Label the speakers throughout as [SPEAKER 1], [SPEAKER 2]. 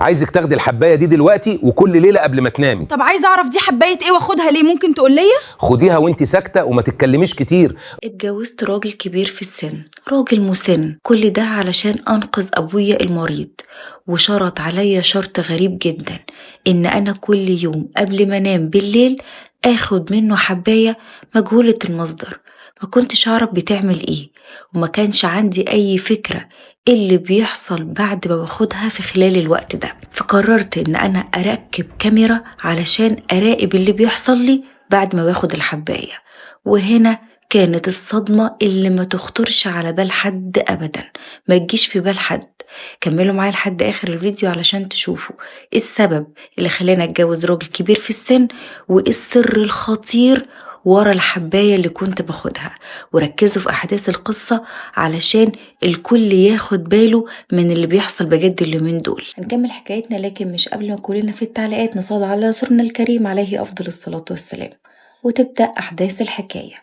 [SPEAKER 1] عايزك تاخدي الحبايه دي دلوقتي وكل ليله قبل ما تنامي.
[SPEAKER 2] طب عايزه اعرف دي حبايه ايه واخدها ليه؟ ممكن تقول لي؟
[SPEAKER 1] خديها وانت ساكته وما تتكلميش كتير.
[SPEAKER 3] اتجوزت راجل كبير في السن، راجل مسن، كل ده علشان انقذ ابويا المريض، وشرط عليا شرط غريب جدا، ان انا كل يوم قبل ما انام بالليل اخد منه حباية مجهولة المصدر. ما كنتش اعرف بتعمل ايه، وما كانش عندي اي فكرة إيه اللي بيحصل بعد ما باخدها في خلال الوقت ده. فقررت ان انا اركب كاميرا علشان اراقب اللي بيحصل لي بعد ما باخد الحباية. وهنا كانت الصدمة اللي ما تخطرش على بال حد أبدا، ما تجيش في بال حد. كملوا معايا لحد آخر الفيديو علشان تشوفوا إيه السبب اللي خلاني أتجوز راجل كبير في السن، وإيه السر الخطير ورا الحباية اللي كنت باخدها. وركزوا في أحداث القصة علشان الكل ياخد باله من اللي بيحصل بجد اليومين دول. هنكمل حكايتنا، لكن مش قبل ما كلنا في التعليقات نصلي على رسولنا الكريم عليه أفضل الصلاة والسلام. وتبدأ أحداث الحكاية.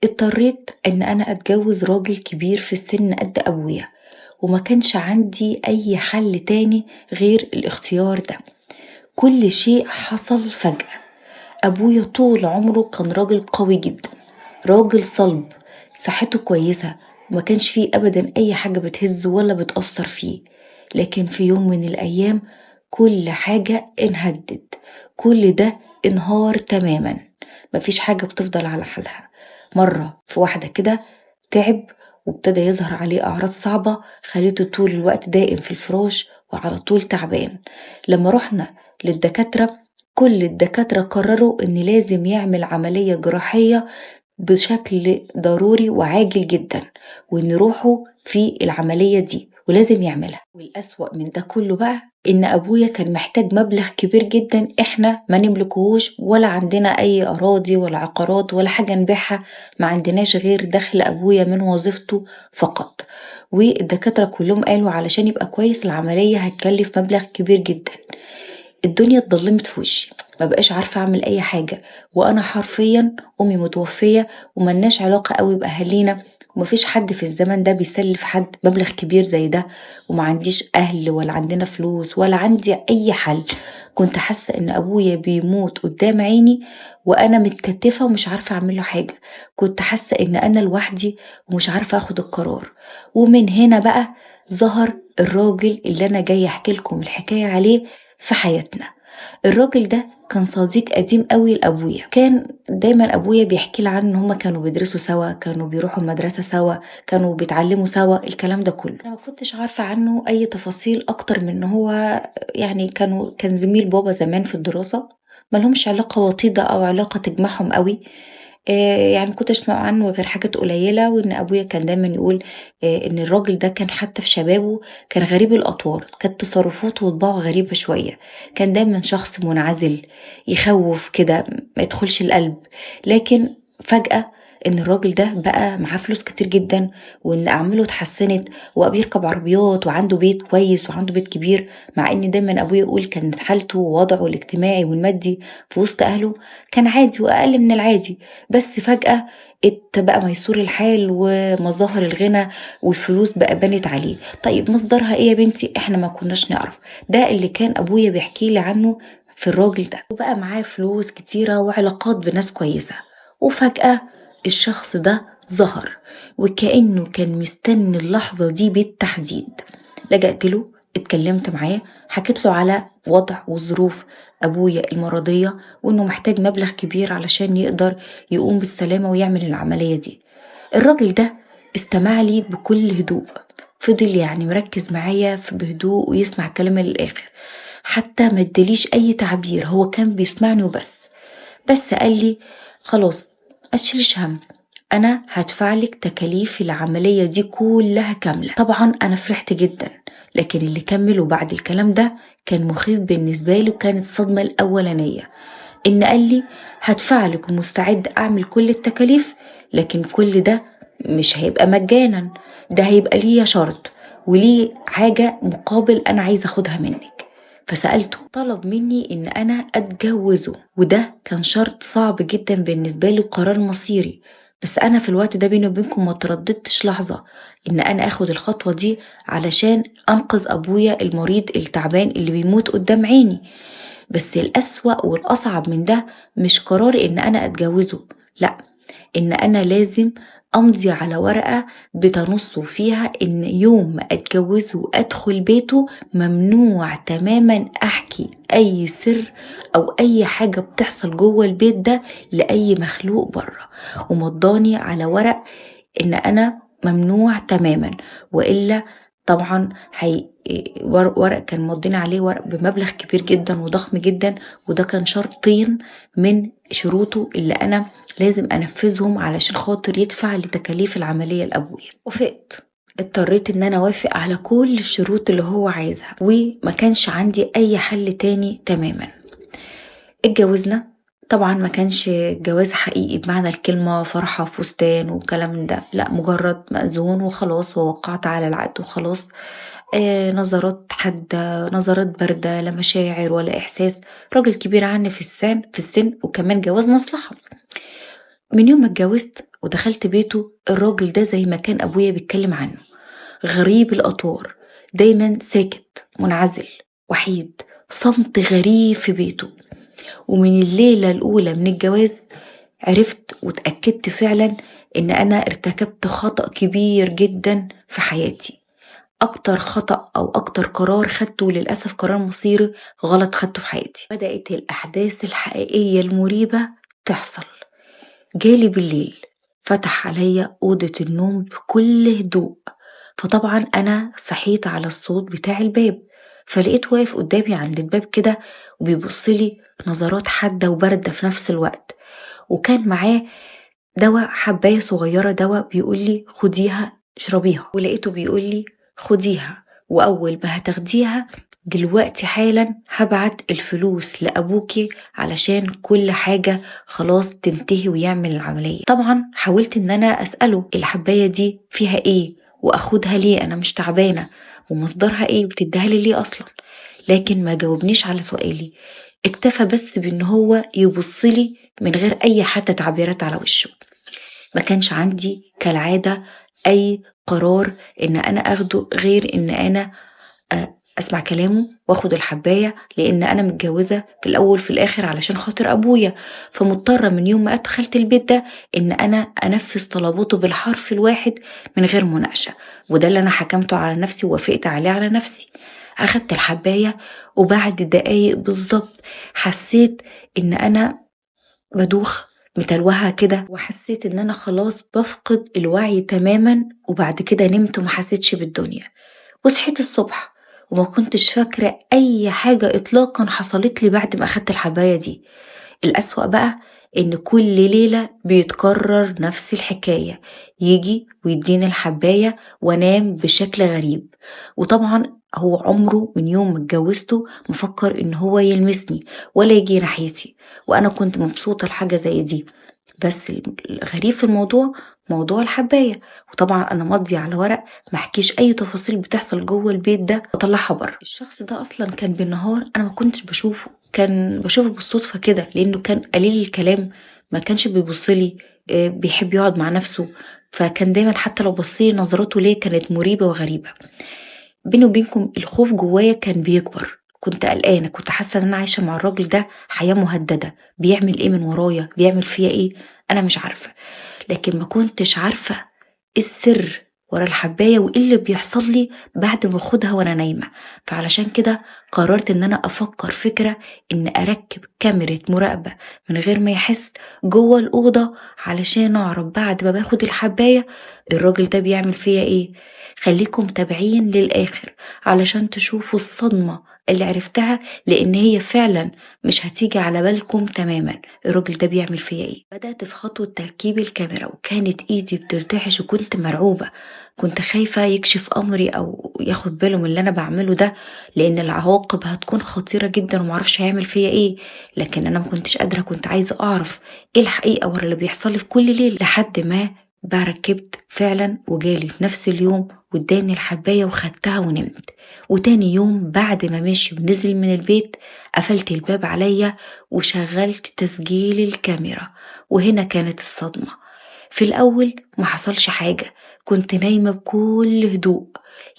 [SPEAKER 3] اضطريت ان انا اتجوز راجل كبير في السن قد ابويا، وما كانش عندي اي حل تاني غير الاختيار ده. كل شيء حصل فجأة. ابويا طول عمره كان راجل قوي جدا، راجل صلب، صحته كويسة، وما كانش فيه ابدا اي حاجة بتهزه ولا بتأثر فيه. لكن في يوم من الايام كل حاجة انهدت، كل ده انهار تماما، مفيش حاجة بتفضل على حالها. مرة في واحدة كده تعب وابتدى يظهر عليه أعراض صعبة خليته طول الوقت دائم في الفراش وعلى طول تعبان. لما رحنا للدكاترة، كل الدكاترة قرروا ان لازم يعمل عملية جراحية بشكل ضروري وعاجل جدا، وان روحه في العملية دي ولازم يعملها. والأسوأ من ده كله بقى ان ابويا كان محتاج مبلغ كبير جدا احنا ما نملكوهوش، ولا عندنا اي اراضي ولا عقارات ولا حاجة نبيعها، ما عندناش غير دخل ابويا من وظيفته فقط. والدكاترة كلهم قالوا علشان يبقى كويس العملية هتكلف مبلغ كبير جدا. الدنيا اتضلمت في وشي، ما بقاش عارفه اعمل اي حاجه، وانا حرفيا امي متوفيه وملناش علاقه قوي باهالينا، ومفيش حد في الزمن ده بيسلف حد مبلغ كبير زي ده، وما عنديش اهل ولا عندنا فلوس ولا عندي اي حل. كنت حاسه ان ابويا بيموت قدام عيني وانا متكتفه ومش عارفه اعمل له حاجه. كنت حاسه ان انا لوحدي ومش عارفه اخد القرار. ومن هنا بقى ظهر الراجل اللي انا جاي احكي لكم الحكايه عليه في حياتنا. الراجل ده كان صديق قديم قوي لأبويا، كان دايما أبويا بيحكي لي عنه ان هما كانوا بيدرسوا سوا، كانوا بيروحوا المدرسة سوا، كانوا بيتعلموا سوا، الكلام ده كله. انا ما كنتش عارفة عنه اي تفاصيل اكتر من ان هو يعني كان زميل بابا زمان في الدراسة، ملهمش علاقة وطيدة او علاقة تجمعهم قوي. يعني كنت اسمع عنه غير حاجات قليلة، وان ابويا كان دايما يقول ان الراجل ده كان حتى في شبابه كان غريب الاطوار، كانت تصرفاته وطباعه غريبة شوية، كان دايما شخص منعزل يخوف كده ما يدخلش القلب. لكن فجأة ان الراجل ده بقى معاه فلوس كتير جدا، وان اعماله اتحسنت، وبقى بيركب عربيات وعنده بيت كويس وعنده بيت كبير، مع ان دايما ابويا يقول كانت حالته ووضعه الاجتماعي والمادي في وسط اهله كان عادي واقل من العادي. بس فجأة بقى ميسور الحال ومظاهر الغنى والفلوس بقى بنت عليه. طيب مصدرها ايه يا بنتي؟ احنا ما كناش نعرف. ده اللي كان ابويا بيحكي لي عنه في الراجل ده، وبقى معاه فلوس كتيرة وعلاقات بناس كويسة. وفجأة الشخص ده ظهر، وكأنه كان مستني اللحظة دي بالتحديد. لجأت له، اتكلمت معاه، حكيت له على وضع وظروف ابويا المرضية، وانه محتاج مبلغ كبير علشان يقدر يقوم بالسلامة ويعمل العملية دي. الراجل ده استمع لي بكل هدوء، فضل يعني مركز معايا بهدوء ويسمع كلامي للآخر، حتى ما اداليش اي تعبير، هو كان بيسمعني وبس. بس قال لي خلاص متشيلش هم، انا هدفعلك تكاليف العملية دي كلها كاملة. طبعا انا فرحت جدا، لكن اللي كمله بعد الكلام ده كان مخيف بالنسبة لي، وكانت الصدمة الاولانية ان قال لي هدفعلك ومستعد اعمل كل التكاليف، لكن كل ده مش هيبقى مجانا، ده هيبقى ليه شرط وليه حاجة مقابل انا عايزة اخدها منك. فسألته، طلب مني ان انا اتجوزه، وده كان شرط صعب جدا بالنسبة لي، قرار مصيري. بس انا في الوقت ده بيني وبينكم ما ترددتش لحظة ان انا اخد الخطوة دي علشان انقذ ابويا المريض التعبان اللي بيموت قدام عيني. بس الأسوأ والأصعب من ده مش قراري إن أنا أتجوزه، لأ، إن أنا لازم أمضي على ورقة بتنص فيها إن يوم ما أتجوزه وأدخل بيته ممنوع تماما أحكي أي سر أو أي حاجة بتحصل جوه البيت ده لأي مخلوق بره، ومضاني على ورق إن أنا ممنوع تماما، وإلا طبعا ورق كان مضينا عليه ورق بمبلغ كبير جدا وضخم جدا، وده كان شرطين من شروطه اللي أنا لازم أنفذهم علشان خاطر يدفع لتكاليف العملية لأبويا. وافقت، اضطريت ان انا اوافق على كل الشروط اللي هو عايزها، وما كانش عندي اي حل تاني تماما. اتجوزنا، طبعا ما كانش جواز حقيقي بمعنى الكلمة فرحة فستان وكلام من ده، لا، مجرد مأذون وخلاص، ووقعت على العقد وخلاص. نظرات حادة، نظرات باردة، لا مشاعر ولا إحساس. راجل كبير عني في السن وكمان جواز مصلحة. من يوم ما اتجوزت ودخلت بيته، الراجل ده زي ما كان أبويا بيتكلم عنه، غريب الأطوار، دايما ساكت، منعزل، وحيد، صمت غريب في بيته. ومن الليلة الأولى من الجواز عرفت وتأكدت فعلا إن أنا ارتكبت خطأ كبير جدا في حياتي. أكتر خطأ أو أكتر قرار خدته، للأسف قرار مصيري غلط خدته في حياتي. بدأت الأحداث الحقيقية المريبة تحصل. جالي بالليل، فتح عليا أوضة النوم بكل هدوء، فطبعا أنا صحيت على الصوت بتاع الباب، فلقيت واقف قدامي عند الباب كده وبيبصلي نظرات حادة وباردة في نفس الوقت، وكان معاه دواء، حباية صغيرة دواء، بيقولي خديها اشربيها، ولقيته بيقولي خديها، وأول ما هتاخديها دلوقتي حالا هبعت الفلوس لأبوكي علشان كل حاجة خلاص تنتهي ويعمل العملية. طبعا حاولت ان انا أسأله الحباية دي فيها ايه واخدها ليه، انا مش تعبانة، ومصدرها ايه، وبتديها لي ليه اصلا، لكن ما جاوبنيش على سؤالي. اكتفى بس بان هو يبصلي من غير اي حتى تعبيرات على وشه. ما كانش عندي كالعادة اي قرار ان انا اخده غير ان انا اسمع كلامه واخد الحباية، لان انا متجوزة في الاول في الاخر علشان خاطر ابويا، فمضطرة من يوم ما ادخلت البيت ده ان انا انفذ طلباته بالحرف الواحد من غير مناقشة. وده اللي انا حكمته على نفسي ووافقت عليه على نفسي. اخدت الحباية، وبعد دقايق بالظبط حسيت ان انا بدوخ، متلوهة كده، وحسيت ان انا خلاص بفقد الوعي تماما، وبعد كده نمت وما حسيتش بالدنيا. وصحيت الصبح وما كنتش فاكرة اي حاجة اطلاقا حصلت لي بعد ما اخدت الحباية دي. الأسوأ بقى ان كل ليلة بيتكرر نفس الحكاية، يجي ويديني الحباية وانام بشكل غريب. وطبعا هو عمره من يوم ما اتجوزته مفكر ان هو يلمسني ولا يجي ناحيتي، وانا كنت مبسوطة لحاجة زي دي. بس الغريب في الموضوع موضوع الحباية، وطبعا انا ماضية على ورق محكيش اي تفاصيل بتحصل جوه البيت ده اطلعها بره. الشخص ده اصلا كان بالنهار انا ما كنتش بشوفه، كان بشوفه بالصدفة كده لانه كان قليل الكلام، ما كانش بيبصلي، بيحب يقعد مع نفسه، فكان دايما حتى لو بصلي نظراته ليه كانت مريبة وغريبة. بيني وبينكم الخوف جوايا كان بيكبر، كنت قلقانة، كنت حاسة ان انا عايشة مع الراجل ده حياة مهددة، بيعمل ايه من ورايا، بيعمل فيا ايه، انا مش عارفة. لكن ما كنتش عارفة ايه السر ورا الحباية وايه اللي بيحصل لي بعد ما اخدها وانا نايمة. فعلشان كده قررت ان انا افكر فكرة ان اركب كاميرا مراقبة من غير ما يحس جوه الأوضة، علشان اعرف بعد ما باخد الحباية الراجل ده بيعمل فيا ايه. خليكم متابعين للآخر علشان تشوفوا الصدمة اللي عرفتها، لان هي فعلا مش هتيجي على بالكم تماما الراجل ده بيعمل فيا ايه. بدأت في خطوة تركيب الكاميرا وكانت ايدي بترتعش وكنت مرعوبة، كنت خايفة يكشف امري او ياخد باله من اللي انا بعمله ده، لان العواقب هتكون خطيرة جدا ومعرفش هيعمل فيا ايه. لكن انا ما كنتش قادرة، كنت عايزة اعرف ايه الحقيقة ورا اللي بيحصل لي في كل ليل، لحد ما بركبت فعلا وجالي في نفس اليوم واداني الحباية وخدتها ونمت. وتاني يوم بعد ما مشي ونزل من البيت قفلت الباب عليا وشغلت تسجيل الكاميرا. وهنا كانت الصدمة، في الأول ما حصلش حاجة، كنت نايمة بكل هدوء،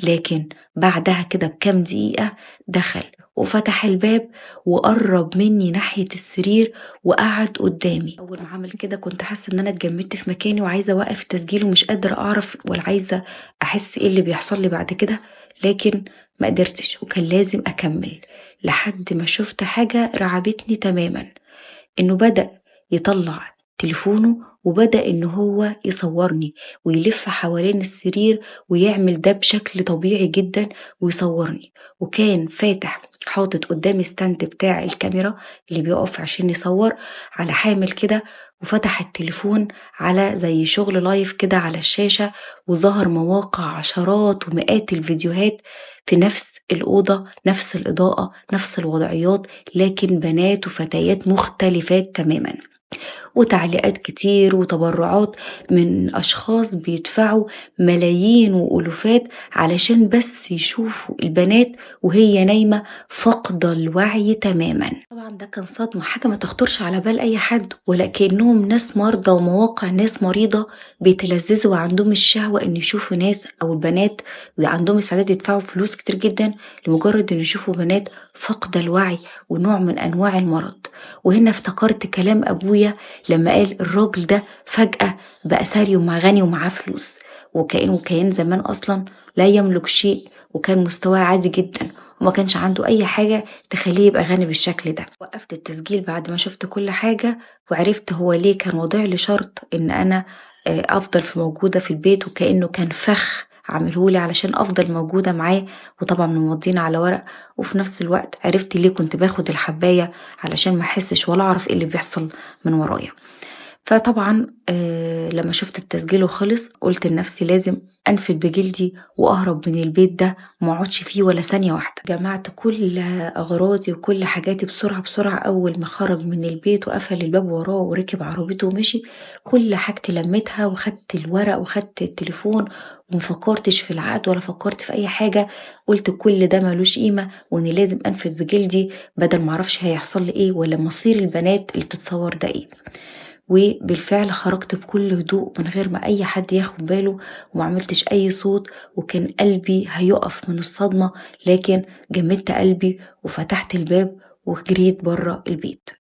[SPEAKER 3] لكن بعدها كده بكام دقيقة دخل وفتح الباب وقرب مني ناحية السرير وقعد قدامي. أول ما عمل كده كنت حاسة إن أنا اتجمدت في مكاني وعايزة أوقف تسجيل ومش قادرة أعرف ولا عايزة أحس إيه اللي بيحصل لي بعد كده، لكن ما قدرتش وكان لازم أكمل لحد ما شفت حاجة رعبتني تماما. إنه بدأ يطلع تليفونه وبدأ إنه هو يصورني ويلف حوالين السرير ويعمل ده بشكل طبيعي جدا ويصورني، وكان فاتح حاطط قدامي ستاند بتاع الكاميرا اللي بيقف عشان يصور على حامل كده، وفتح التليفون على زي شغل لايف كده على الشاشة، وظهر مواقع عشرات ومئات الفيديوهات في نفس الأوضة، نفس الإضاءة، نفس الوضعيات، لكن بنات وفتيات مختلفات تماما، وتعليقات كتير وتبرعات من أشخاص بيدفعوا ملايين وألوفات علشان بس يشوفوا البنات وهي نايمة فاقدة الوعي تماما. طبعا ده كان صدمة، حاجة ما تخطرش على بال أي حد، ولكنهم ناس مرضى ومواقع ناس مريضة بيتلذذوا وعندهم الشهوة إن يشوفوا ناس أو البنات، وعندهم استعداد يدفعوا فلوس كتير جدا لمجرد إن يشوفوا بنات فاقدة الوعي ونوع من أنواع المرض. وهنا افتكرت كلام أبويا لما قال الراجل ده فجأة بقى ثري ومع غني ومعاه فلوس، وكان زمان أصلا لا يملك شيء وكان مستواه عادي جدا وما كانش عنده أي حاجة تخليه يبقى غني بالشكل ده. وقفت التسجيل بعد ما شفت كل حاجة وعرفت هو ليه كان وضع لي شرط إن أنا أفضل موجودة في البيت، وكأنه كان فخ عملهولي علشان أفضل موجودة معاه، وطبعا ممضين على ورق. وفي نفس الوقت عرفت ليه كنت باخد الحباية علشان ما احسش ولا أعرف إيه اللي بيحصل من ورايا. فطبعا لما شفت التسجيل وخلص قلت لنفسي لازم أنفد بجلدي وأهرب من البيت ده وما اقعدش فيه ولا ثانية واحدة. جمعت كل أغراضي وكل حاجاتي بسرعة بسرعة. أول ما خرج من البيت وقفل الباب وراه وركب عربيته ومشي، كل حاجتي لميتها وخدت الورق وخدت التليفون ومفكرتش في العقد ولا فكرت في أي حاجة. قلت كل ده ملوش قيمة وإني لازم أنفد بجلدي بدل معرفش هيحصل لي إيه ولا مصير البنات اللي بتتصور ده إيه. وبالفعل خرجت بكل هدوء من غير ما أي حد ياخد باله وما عملتش أي صوت، وكان قلبي هيقف من الصدمة، لكن جمدت قلبي وفتحت الباب وجريت برا البيت.